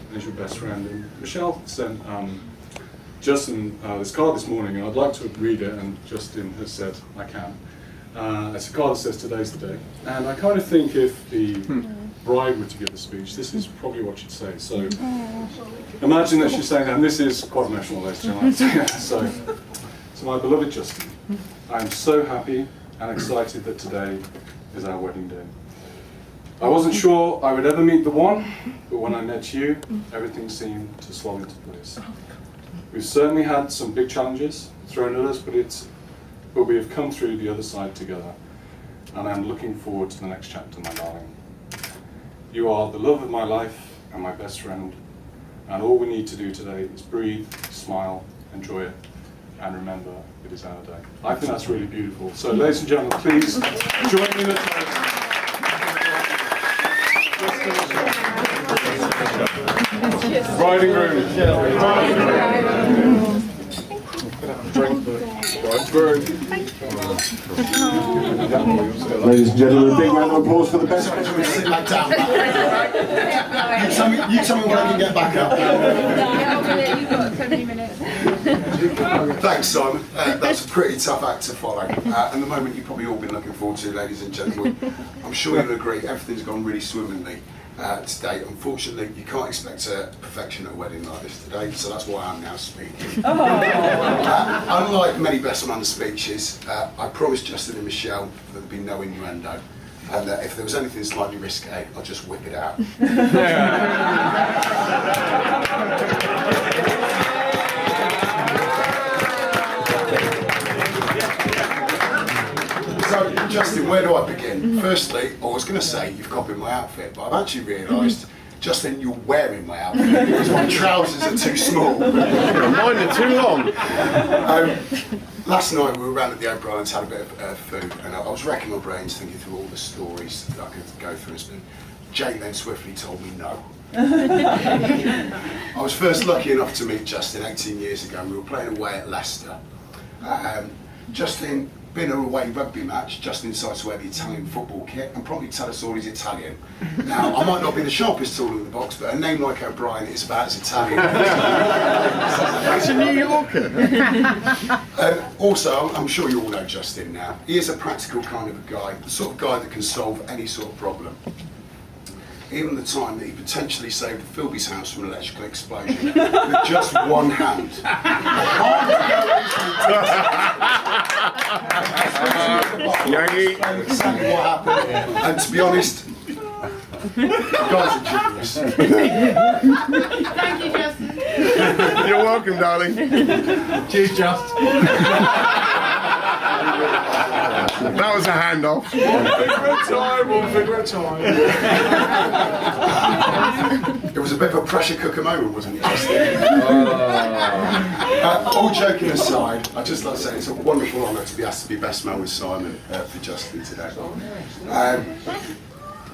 and is your best friend. And Michelle sent Justin this card this morning, and I'd like to read it, and Justin has said I can. It's a card that says today's the day, and I kind of think if the bride were to give a speech, this is probably what she'd say. So imagine that she's saying that, and this is quite emotional, ladies and gentlemen. So my beloved Justin, I am so happy and excited that today is our wedding day. I wasn't sure I would ever meet the one, but when I met you, everything seemed to slot into place. We've certainly had some big challenges thrown at us, but we have come through the other side together, and I'm looking forward to the next chapter, my darling. You are the love of my life and my best friend, and all we need to do today is breathe, smile, enjoy it, and remember it is our day. I think that's really beautiful. So, ladies and gentlemen, please join me in the toast. Bride and groom. Drink the bridegroom. Ladies and gentlemen, a big round of applause for the best man. Sit back down. You tell me when I can get back up. You've got 70 minutes. Thanks, Simon. That's a pretty tough act to follow. And the moment you've probably all been looking forward to, ladies and gentlemen. I'm sure you'll agree, everything's gone really swimmingly today. Unfortunately, you can't expect perfection at a wedding like this today, so that's why I'm now speaking. Unlike many best man speeches, I promised Justin and Michelle there'd be no innuendo. And if there was anything slightly risque, I'll just whip it out. So, Justin, where do I begin? Firstly, I was going to say you've copied my outfit, but I've actually realised, Justin, you're wearing my outfit because my trousers are too small. Mine are too long. Last night we were around at the O'Briens, had a bit of food, and I was racking my brains thinking through all the stories that I could go through. And Jake then swiftly told me no. I was first lucky enough to meet Justin 18 years ago. We were playing away at Leicester. Justin, being an away rugby match, Justin decided to wear the Italian football kit and probably tell us all he's Italian. Now, I might not be the sharpest tool in the box, but a name like O'Brien is about as Italian. That's a New Yorker. Also, I'm sure you all know Justin now. He is a practical kind of a guy, the sort of guy that can solve any sort of problem. Even the time that he potentially saved Philby's house from an electrical explosion with just one hand. Exactly what happened. And to be honest, the guys are genius. Thank you, Justin. You're welcome, darling. Cheers, Just. That was a handoff. One figure at a time. It was a bit of a pressure cooker moment, wasn't it, Justin? All joking aside, I'd just like to say it's a wonderful honour to be asked to be best man with Simon for Justin today.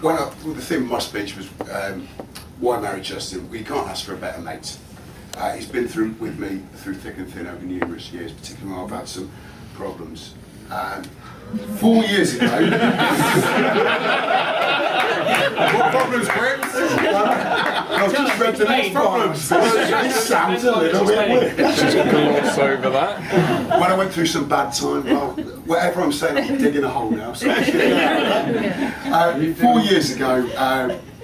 The theme of my speech was why marry Justin? We can't ask for a better mate. He's been with me through thick and thin over numerous years, particularly when I've had some problems. 4 years ago. What problems, Brent? I've just read the next problems. It sounds a little bit weird. Just gloss over that. When I went through some bad time, well, whatever I'm saying, I'm digging a hole now. So 4 years ago,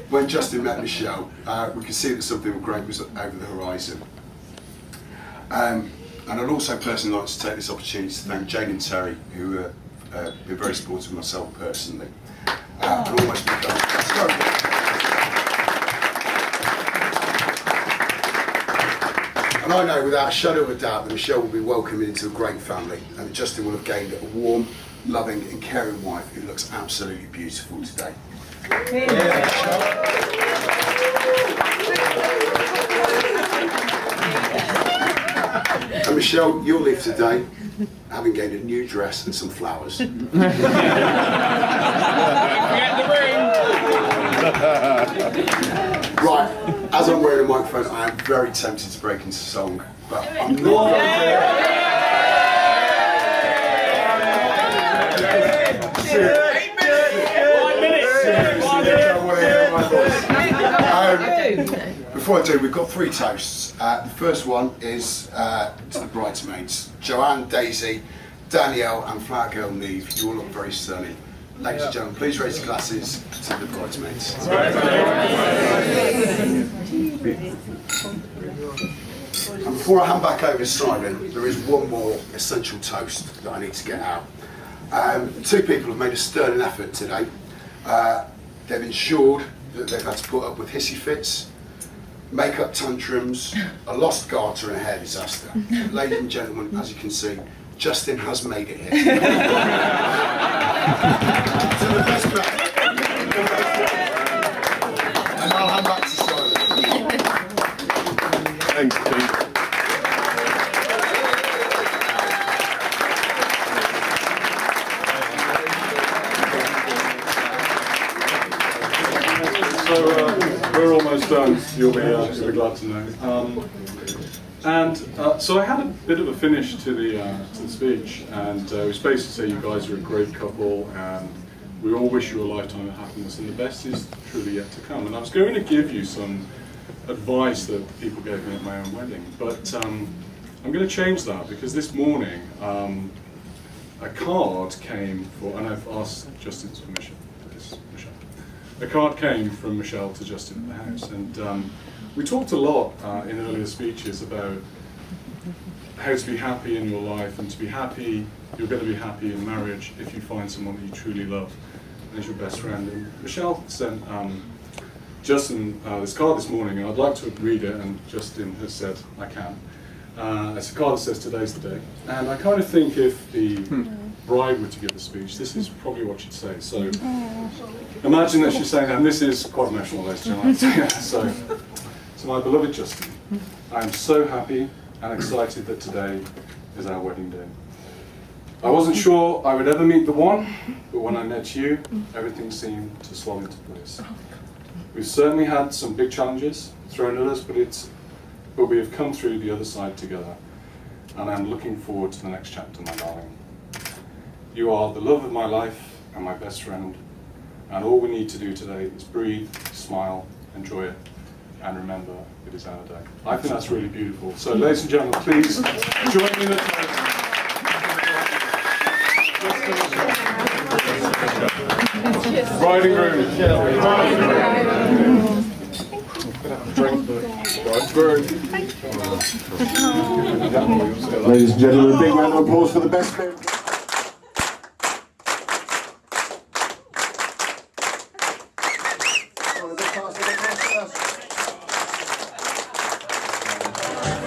when Justin met Michelle, we could see that something great was over the horizon. And I'd also personally like to take this opportunity to thank Jane and Terry, who have been very supportive of myself personally. And almost become. And I know without a shadow of a doubt that Michelle will be welcomed into a great family, and that Justin will have gained a warm, loving and caring wife who looks absolutely beautiful today. And Michelle, you'll leave today having gained a new dress and some flowers. Forget the ring. Right, as I'm wearing a microphone, I am very tempted to break into song, but I'm not going Before I do, we've got 3 toasts. The first one is to the bridesmaids. Joanne, Daisy, Danielle and Flower Girl Neve, you all look very stunning. Ladies and gentlemen, please raise your glasses to the bridesmaids. And before I hand back over to Simon, there is one more essential toast that I need to get out. 2 people have made a sterling effort today. They've ensured that they've had to put up with hissy fits, make-up tantrums, a lost garter and a hair disaster. Ladies and gentlemen, as you can see, Justin has made it here. To the best man. And I'll hand back to Simon. Thanks, Pete. So we're almost done. You'll be glad to know. So I had a bit of a finish to the speech, and it was basically to say you guys are a great couple, and we all wish you a lifetime of happiness, and the best is truly yet to come. And I was going to give you some advice that people gave me at my own wedding, but I'm going to change that because this morning a card came for, and I've asked Justin's permission for this, Michelle. A card came from Michelle to Justin at the house, and we talked a lot in earlier speeches about how to be happy in your life, and to be happy, you're going to be happy in marriage if you find someone that you truly love as your best friend. And Michelle sent Justin this card this morning, and I'd like to read it, and Justin has said I can. It's a card that says today's the day, and I kind of think if the bride were to give a speech, this is probably what she'd say. So imagine that she's saying, and this is quite emotional, ladies and gentlemen. So my beloved Justin, I am so happy and excited that today is our wedding day. I wasn't sure I would ever meet the one, but when I met you, everything seemed to slot into place. We've certainly had some big challenges thrown at us, but we have come through the other side together, and I'm looking forward to the next chapter, my darling. You are the love of my life and my best friend, and all we need to do today is breathe, smile, enjoy it, and remember it is our day. I think that's really beautiful. So, ladies and gentlemen, please join me in the bride and groom. Drink the bride. Ladies and gentlemen, a big round of applause for the best man.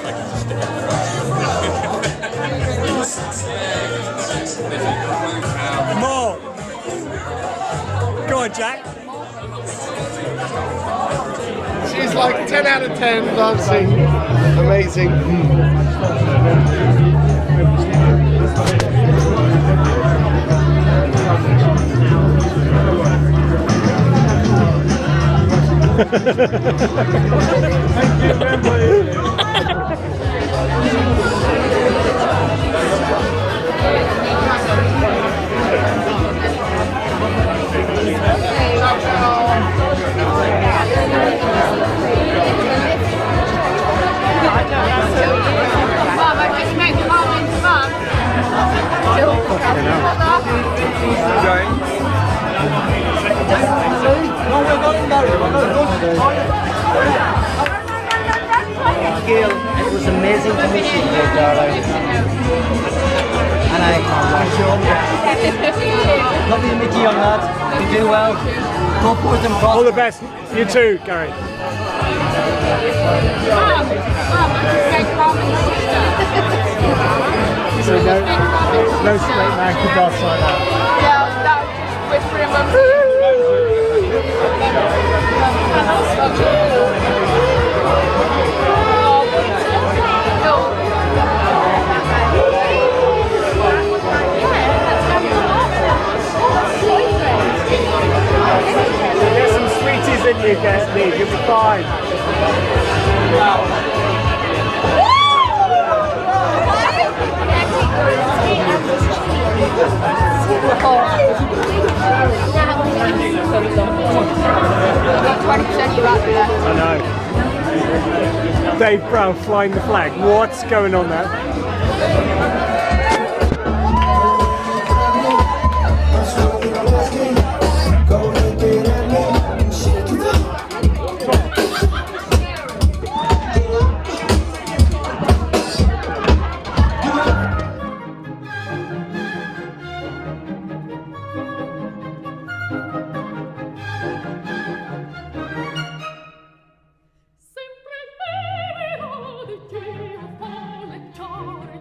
Thank you. Jack. She's like 10 out of 10 dancing. Amazing. Gail, it was amazing to meet you here, darling. And I wish you all the best. Lovely to meet you, young lad. You do well. Go forth and prosper. All the best. You too, Gary. So no straight man could dance like that. Yeah, that was just whispering Get some sweeties in you, Lee. You'll be fine. I know. Dave Brown flying the flag. What's going on there?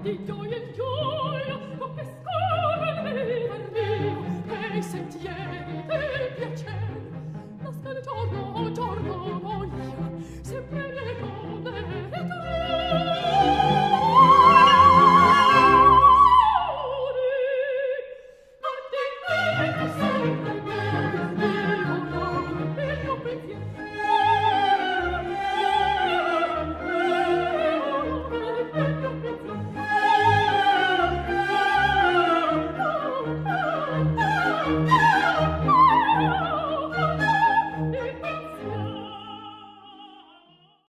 Di gioia in gioia, o che scorre nel viver mio, e sentieri del piacere, nasca il giorno voglio, sempre